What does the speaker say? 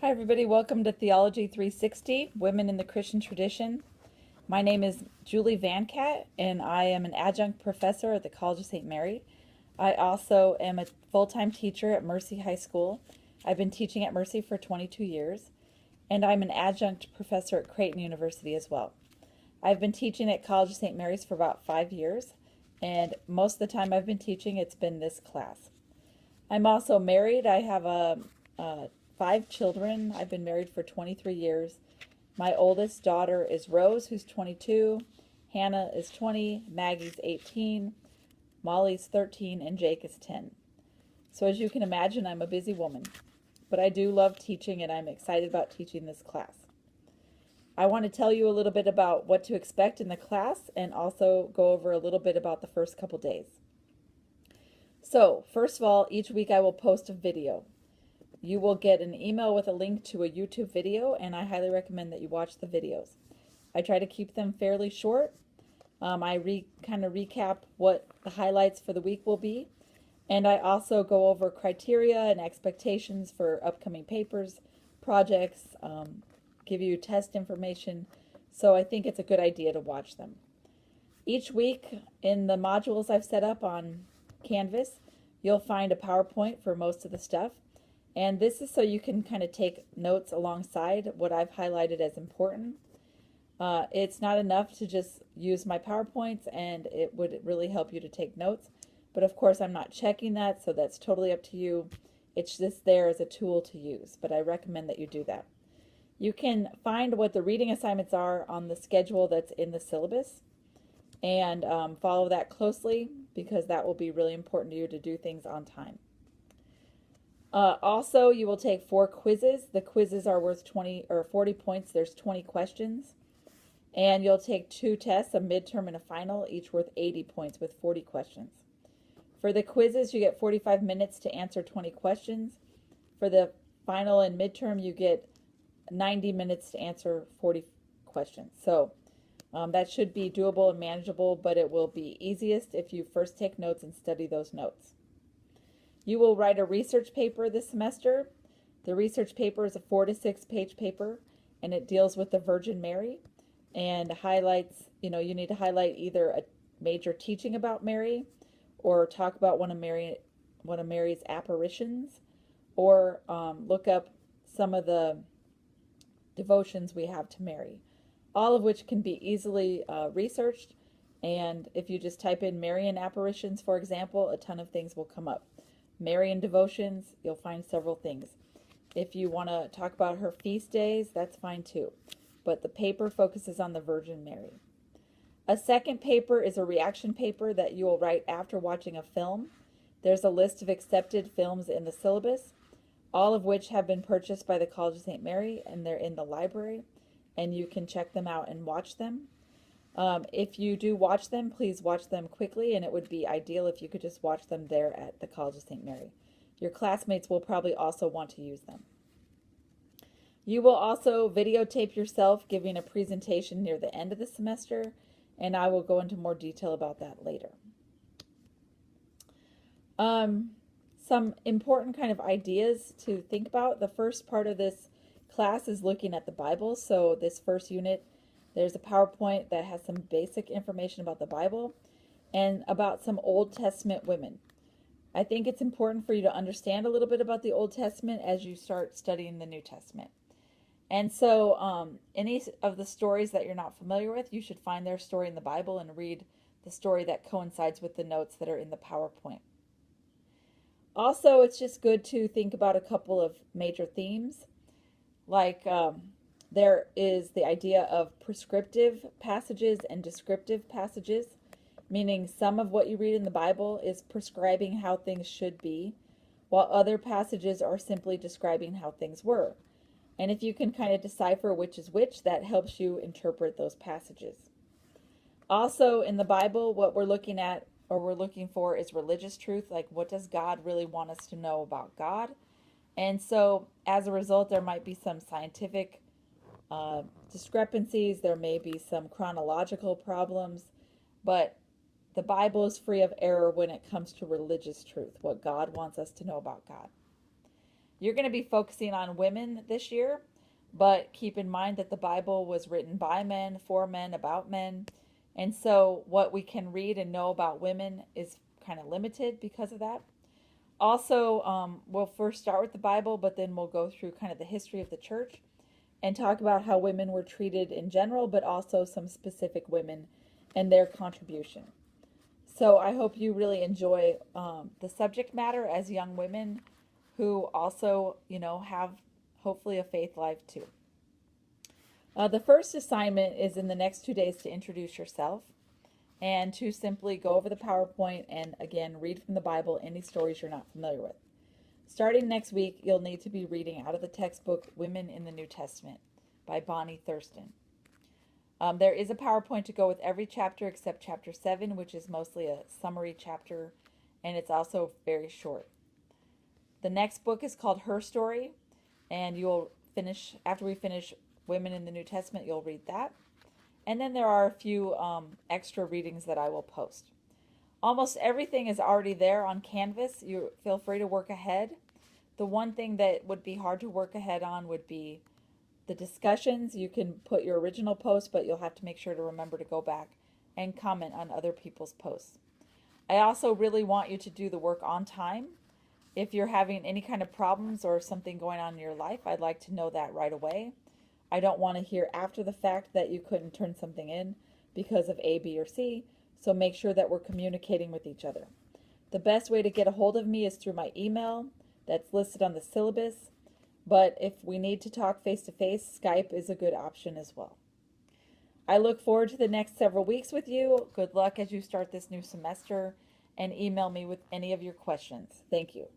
Hi, everybody. Welcome to Theology 360, Women in the Christian Tradition. My name is Julie Vancat, and I am an adjunct professor at the College of St. Mary. I also am a full-time teacher at Mercy High School. I've been teaching at Mercy for 22 years, and I'm an adjunct professor at Creighton University as well. I've been teaching at College of St. Mary's for about 5 years, and most of the time I've been teaching, it's been this class. I'm also married. I have 5 children. I've been married for 23 years. My oldest daughter is Rose, who's 22. Hannah is 20. Maggie's 18. Molly's 13. And Jake is 10. So as you can imagine, I'm a busy woman. But I do love teaching, and I'm excited about teaching this class. I want to tell you a little bit about what to expect in the class and also go over a little bit about the first couple days. So, first of all, each week I will post a video. You will get an email with a link to a YouTube video, and I highly recommend that you watch the videos. I try to keep them fairly short. I kind of recap what the highlights for the week will be, and I also go over criteria and expectations for upcoming papers, projects, give you test information, so I think it's a good idea to watch them. Each week in the modules I've set up on Canvas, you'll find a PowerPoint for most of the stuff. And this is so you can kind of take notes alongside what I've highlighted as important. It's not enough to just use my PowerPoints, and it would really help you to take notes. But of course, I'm not checking that, so that's totally up to you. It's just there as a tool to use, but I recommend that you do that. You can find what the reading assignments are on the schedule that's in the syllabus, and follow that closely because that will be really important to you to do things on time. Also, you will take 4 quizzes. The quizzes are worth 20 or 40 points. There's 20 questions. And you'll take 2 tests, a midterm and a final, each worth 80 points with 40 questions. For the quizzes, you get 45 minutes to answer 20 questions. For the final and midterm, you get 90 minutes to answer 40 questions. So that should be doable and manageable, but it will be easiest if you first take notes and study those notes. You will write a research paper this semester. The research paper is a 4 to 6 page paper, and it deals with the Virgin Mary and highlights, you need to highlight either a major teaching about Mary or talk about one of Mary's apparitions, or look up some of the devotions we have to Mary, all of which can be easily researched. And if you just type in Marian apparitions, for example, a ton of things will come up. Marian devotions, you'll find several things. If you want to talk about her feast days, that's fine too. But the paper focuses on the Virgin Mary. A second paper is a reaction paper that you will write after watching a film. There's a list of accepted films in the syllabus, all of which have been purchased by the College of St. Mary, and they're in the library, and you can check them out and watch them. If you do watch them, please watch them quickly, and it would be ideal if you could just watch them there at the College of St. Mary. Your classmates will probably also want to use them. You will also videotape yourself giving a presentation near the end of the semester, and I will go into more detail about that later. Some important kind of ideas to think about. The first part of this class is looking at the Bible. So this first unit, there's a PowerPoint that has some basic information about the Bible and about some Old Testament women. I think it's important for you to understand a little bit about the Old Testament as you start studying the New Testament. And so any of the stories that you're not familiar with, you should find their story in the Bible and read the story that coincides with the notes that are in the PowerPoint. Also, it's just good to think about a couple of major themes, like there is the idea of prescriptive passages and descriptive passages, meaning some of what you read in the Bible is prescribing how things should be, while other passages are simply describing how things were. And if you can kind of decipher which is which, that helps you interpret those passages. Also, in the Bible, what we're looking at or we're looking for is religious truth, like what does God really want us to know about God? And so, as a result, there might be some scientific discrepancies, there may be some chronological problems, but the Bible is free of error when it comes to religious truth, what God wants us to know about God. You're going to be focusing on women this year, but keep in mind that the Bible was written by men, for men, about men. And so what we can read and know about women is kind of limited because of that. Also, we'll first start with the Bible, but then we'll go through kind of the history of the church and talk about how women were treated in general, but also some specific women and their contribution. So I hope you really enjoy the subject matter as young women who also, have hopefully a faith life too. The first assignment is in the next 2 days to introduce yourself and to simply go over the PowerPoint and again read from the Bible any stories you're not familiar with. Starting next week, you'll need to be reading out of the textbook Women in the New Testament by Bonnie Thurston. There is a PowerPoint to go with every chapter except chapter 7, which is mostly a summary chapter, and it's also very short. The next book is called Her Story, and you'll finish, after we finish Women in the New Testament, you'll read that. And then there are a few extra readings that I will post. Almost everything is already there on Canvas. You feel free to work ahead. The one thing that would be hard to work ahead on would be the discussions. You can put your original post, but you'll have to make sure to remember to go back and comment on other people's posts. I also really want you to do the work on time. If you're having any kind of problems or something going on in your life, I'd like to know that right away. I don't want to hear after the fact that you couldn't turn something in because of A, B, or C, so make sure that we're communicating with each other. The best way to get a hold of me is through my email that's listed on the syllabus, but if we need to talk face-to-face, Skype is a good option as well. I look forward to the next several weeks with you. Good luck as you start this new semester, and email me with any of your questions. Thank you.